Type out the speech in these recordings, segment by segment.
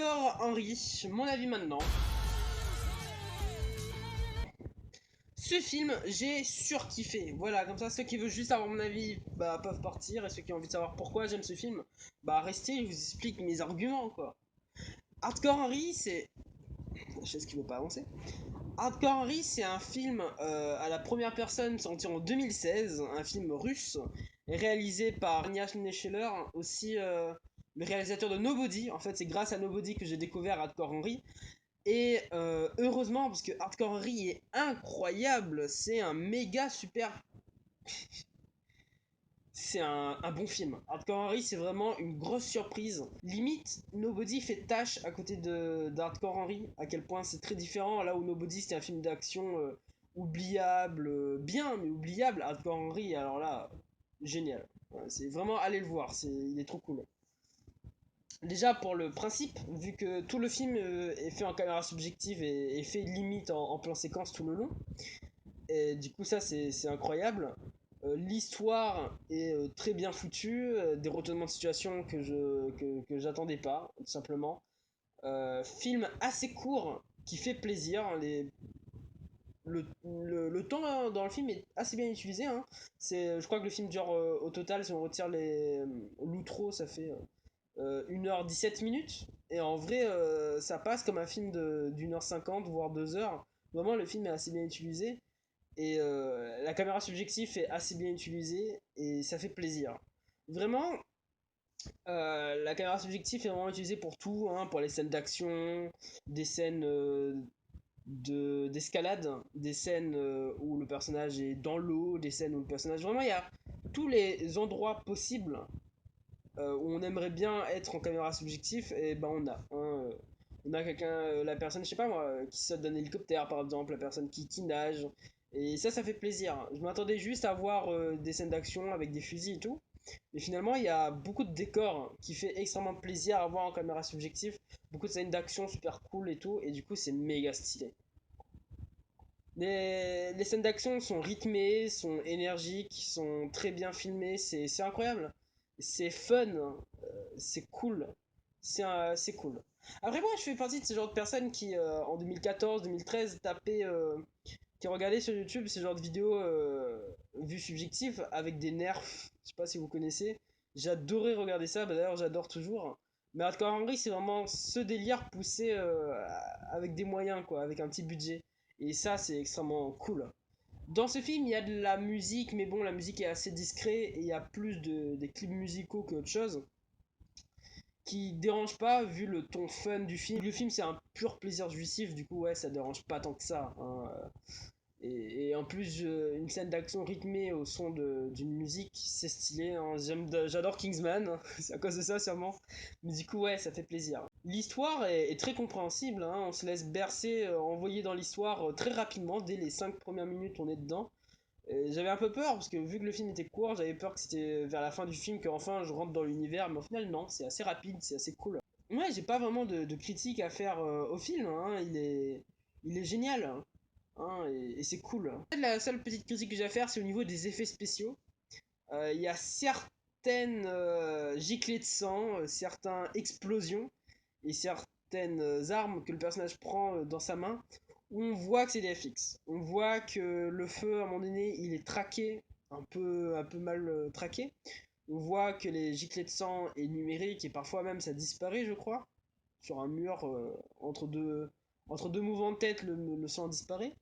Hardcore Henry, mon avis maintenant. Ce film, j'ai surkiffé. Voilà, comme ça, ceux qui veulent juste avoir mon avis, peuvent partir. Et ceux qui ont envie de savoir pourquoi j'aime ce film, restez, je vous explique mes arguments, quoi. Hardcore Henry, c'est... Je sais ce qui veut pas avancer. Hardcore Henry, c'est un film à la première personne sorti en 2016, un film russe, réalisé par Anya Schneller, aussi le réalisateur de Nobody. En fait, c'est grâce à Nobody que j'ai découvert Hardcore Henry. Et heureusement, parce que Hardcore Henry est incroyable, c'est un méga super. C'est un bon film. Hardcore Henry, c'est vraiment une grosse surprise. Limite, Nobody fait tâche à côté d'Hardcore Henry, à quel point c'est très différent. Là où Nobody, c'était un film d'action oubliable, bien, mais oubliable. Hardcore Henry, alors là, génial. C'est vraiment, allez le voir, il est trop cool. Déjà pour le principe, vu que tout le film est fait en caméra subjective et fait limite en plan séquence tout le long, et du coup ça c'est incroyable. L'histoire est très bien foutue, des retournements de situation que j'attendais pas, tout simplement. Film assez court qui fait plaisir. Le temps dans le film est assez bien utilisé, hein. Je crois que le film dure au total, si on retire l'outro, ça fait 1h17 minutes. Et en vrai, ça passe comme un film d'1h50, voire 2 heures. Vraiment, le film est assez bien utilisé. Et la caméra subjective est assez bien utilisée. Et ça fait plaisir. Vraiment, la caméra subjective est vraiment utilisée pour tout, hein, pour les scènes d'action, des scènes d'escalade, des scènes où le personnage est dans l'eau, des scènes où le personnage... Vraiment, il y a tous les endroits possibles où on aimerait bien être en caméra subjective, et ben on a. Hein, on a quelqu'un, la personne, je sais pas moi, qui saute d'un hélicoptère par exemple, la personne qui nage. Et ça fait plaisir. Je m'attendais juste à voir des scènes d'action avec des fusils et tout. Mais finalement, il y a beaucoup de décors qui fait extrêmement plaisir à voir en caméra subjective. Beaucoup de scènes d'action super cool et tout. Et du coup, c'est méga stylé. Les scènes d'action sont rythmées, sont énergiques, sont très bien filmées, c'est incroyable. C'est fun, hein. C'est cool. C'est cool. Après moi, je fais partie de ce genre de personnes qui, en 2014-2013, qui regardaient sur YouTube ce genre de vidéos vues subjectives avec des nerfs. Je sais pas si vous connaissez. J'adorais regarder ça, d'ailleurs j'adore toujours. Mais Hardcore Henry, c'est vraiment ce délire poussé avec des moyens, quoi, avec un petit budget. Et ça, c'est extrêmement cool. Dans ce film, il y a de la musique, mais bon, la musique est assez discrète et il y a plus des clips musicaux qu'autre chose qui dérange pas vu le ton fun du film. Le film, c'est un pur plaisir jouissif, du coup, ouais, ça dérange pas tant que ça, hein. Et en plus, une scène d'action rythmée au son d'une musique, c'est stylé, hein. J'adore Kingsman, hein. C'est à cause de ça sûrement. Mais du coup, ouais, ça fait plaisir. L'histoire est très compréhensible, hein. On se laisse bercer, envoyer dans l'histoire très rapidement. Dès les 5 premières minutes, on est dedans. Et j'avais un peu peur, parce que vu que le film était court, j'avais peur que c'était vers la fin du film qu'enfin je rentre dans l'univers. Mais au final, non, c'est assez rapide, c'est assez cool. Ouais, j'ai pas vraiment de critique à faire au film, hein. Il est génial, hein, et c'est cool. La seule petite critique que j'ai à faire, c'est au niveau des effets spéciaux. Il y a certaines giclées de sang, certaines explosions et certaines armes que le personnage prend dans sa main où on voit que c'est des FX. On voit que le feu, à un moment donné, il est traqué, un peu mal traqué. On voit que les giclées de sang est numérique et parfois même ça disparaît, je crois. Sur un mur, entre deux mouvements de tête, le sang disparaît.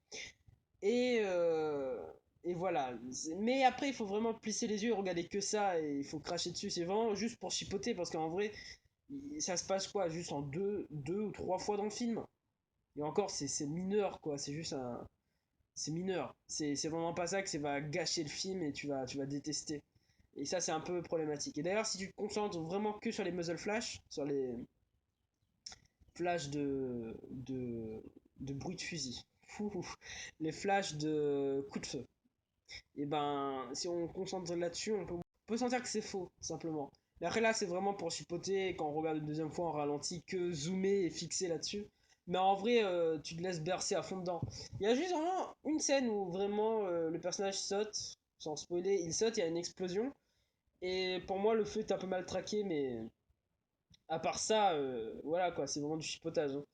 Et, euh, et voilà. Mais après, il faut vraiment plisser les yeux et regarder que ça. Et il faut cracher dessus. C'est vraiment juste pour chipoter. Parce qu'en vrai, ça se passe quoi? Juste en deux ou trois fois dans le film. Et encore, c'est mineur, quoi. C'est juste un. C'est mineur. C'est vraiment pas ça que ça va gâcher le film et tu vas détester. Et ça, c'est un peu problématique. Et d'ailleurs, si tu te concentres vraiment que sur les muzzle flash, sur les flashs de bruit de fusil, les flashs de coups de feu, et ben si on concentre là-dessus, peut sentir que c'est faux, simplement. Mais après là, c'est vraiment pour chipoter, quand on regarde une deuxième fois en ralenti, que zoomer et fixer là-dessus. Mais en vrai, tu te laisses bercer à fond dedans. Il y a juste vraiment une scène où vraiment le personnage saute, sans spoiler, il saute, il y a une explosion. Et pour moi, le feu est un peu mal traqué, À part ça, voilà quoi, c'est vraiment du chipotage, hein.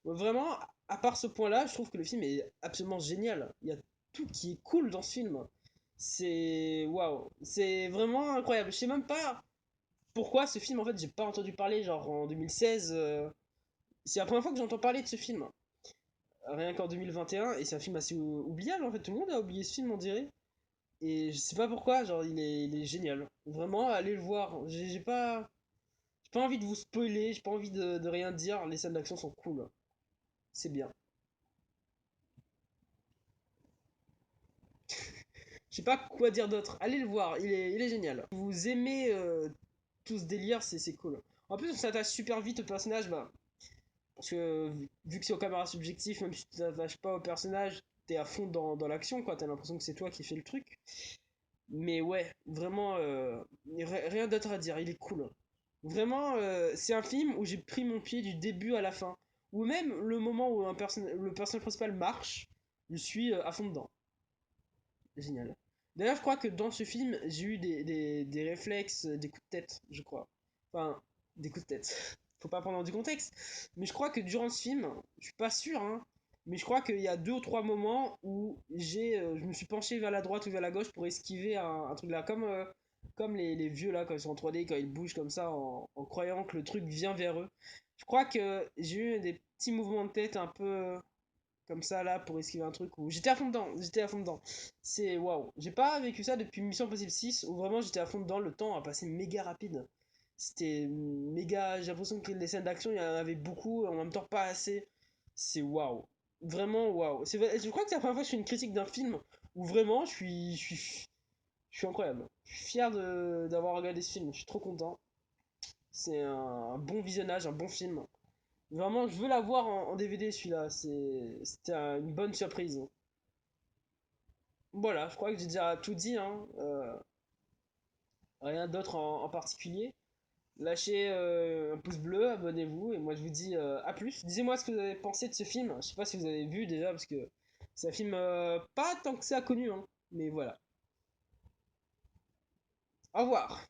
Vraiment, à part ce point-là, je trouve que le film est absolument génial. Il y a tout qui est cool dans ce film. C'est waouh, c'est vraiment incroyable. Je sais même pas pourquoi ce film, en fait, j'ai pas entendu parler, genre en 2016. C'est la première fois que j'entends parler de ce film. Rien qu'en 2021, et c'est un film assez oubliable en fait. Tout le monde a oublié ce film, on dirait. Et je sais pas pourquoi, genre il est génial. Vraiment, allez le voir. J'ai pas envie de vous spoiler, j'ai pas envie de rien dire. Les scènes d'action sont cool. C'est bien. Je sais pas quoi dire d'autre. Allez le voir, il est génial. Vous aimez tout ce délire, c'est cool. En plus, on s'attache super vite au personnage, bah, parce que vu que c'est aux caméras subjectives, même si tu t'attaches pas au personnage, t'es à fond dans l'action, quoi. T'as l'impression que c'est toi qui fais le truc. Mais ouais, vraiment, rien d'autre à dire, il est cool. Vraiment, c'est un film où j'ai pris mon pied du début à la fin. Ou même le moment où le personnage principal marche, je suis à fond dedans. Génial. D'ailleurs, je crois que dans ce film, j'ai eu des réflexes, des coups de tête, je crois. Enfin, des coups de tête. Faut pas prendre du contexte. Mais je crois que durant ce film, je suis pas sûr, hein, mais je crois qu'il y a deux ou trois moments où je me suis penché vers la droite ou vers la gauche pour esquiver un truc là. Comme les vieux là, quand ils sont en 3D, quand ils bougent comme ça en croyant que le truc vient vers eux. Je crois que j'ai eu des petits mouvements de tête un peu comme ça là pour esquiver un truc où j'étais à fond dedans, j'étais à fond dedans. C'est waouh. J'ai pas vécu ça depuis Mission Impossible 6 où vraiment j'étais à fond dedans, le temps a passé méga rapide. C'était méga, j'ai l'impression que les scènes d'action, il y en avait beaucoup, en même temps pas assez. C'est waouh. Vraiment waouh. Je crois que c'est la première fois que je fais une critique d'un film où vraiment je suis incroyable. Je suis fier d'avoir regardé ce film, je suis trop content. C'est un bon visionnage, un bon film. Vraiment, je veux l'avoir en DVD celui-là. C'était une bonne surprise. Voilà, je crois que j'ai déjà tout dit, hein. Rien d'autre en particulier. Lâchez un pouce bleu, abonnez-vous, et moi je vous dis à plus. Disez-moi ce que vous avez pensé de ce film. Je sais pas si vous avez vu déjà, parce que c'est un film pas tant que ça connu, hein. Mais voilà. Au revoir.